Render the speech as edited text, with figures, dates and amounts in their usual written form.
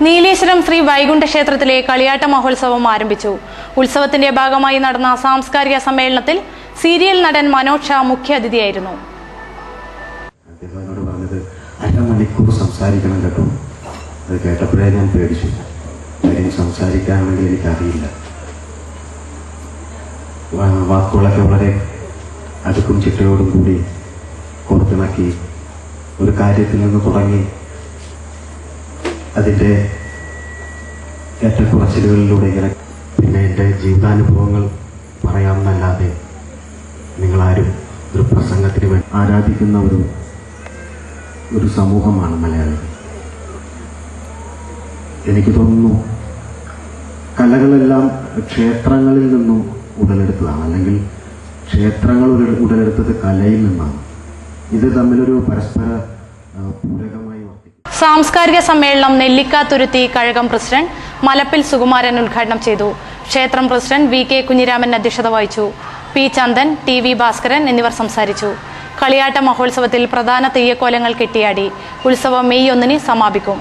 നീലേശ്വരം ശ്രീ വൈകുണ്ഠ ക്ഷേത്രത്തിലെ കളിയാട്ട മഹോത്സവം ആരംഭിച്ചു. ഉത്സവത്തിന്റെ ഭാഗമായി നടന്ന സാംസ്കാരിക സമ്മേളനത്തിൽ സീരിയൽ നടൻ മനോജ് ഷാ മുഖ്യാതിഥിയായിരുന്നു. അരമണിക്കൂർ സംസാരിക്കണം കേട്ടോ. അത് കേട്ടപ്പോഴേ ഞാൻ പേടിച്ചു. കാര്യം സംസാരിക്കാൻ വേണ്ടി എനിക്കറിയില്ല. വാക്കുകളൊക്കെ വളരെ അടുക്കും ചിട്ടയോടും കൂടി കോർത്തിണക്കി ഒരു കാര്യത്തിൽ നിന്ന് തുടങ്ങി അതിൻ്റെ ഏറ്റക്കുറച്ചിലുകളിലൂടെ ഇങ്ങനെ പിന്നെ എൻ്റെ ജീവിതാനുഭവങ്ങൾ പറയാമെന്നല്ലാതെ നിങ്ങളാരും ഒരു പ്രസംഗത്തിന് വേണ്ടി ആരാധിക്കുന്ന ഒരു സമൂഹമാണ് മലയാളികൾ. എനിക്ക് തോന്നുന്നു കലകളെല്ലാം ക്ഷേത്രങ്ങളിൽ നിന്നും ഉടലെടുത്തതാണ്, അല്ലെങ്കിൽ ക്ഷേത്രങ്ങൾ ഉടലെടുത്തത് കലയിൽ നിന്നാണ്. ഇത് തമ്മിലൊരു പരസ്പര പൂരകമായി വർത്തിക്കും. സാംസ്കാരിക സമ്മേളനം നെല്ലിക്കാത്തുരുത്തി കഴകം പ്രസിഡന്റ് മലപ്പിൽ സുകുമാരൻ ഉദ്ഘാടനം ചെയ്തു. ക്ഷേത്രം പ്രസിഡന്റ് വി കെ കുഞ്ഞിരാമൻ അധ്യക്ഷത വഹിച്ചു. P Chandan, T V Bhaskaran എന്നിവർ സംസാരിച്ചു. കളിയാട്ട മഹോത്സവത്തിൽ പ്രധാന തെയ്യക്കോലങ്ങൾ കെട്ടിയാടി. ഉത്സവം മെയ് 1 സമാപിക്കും.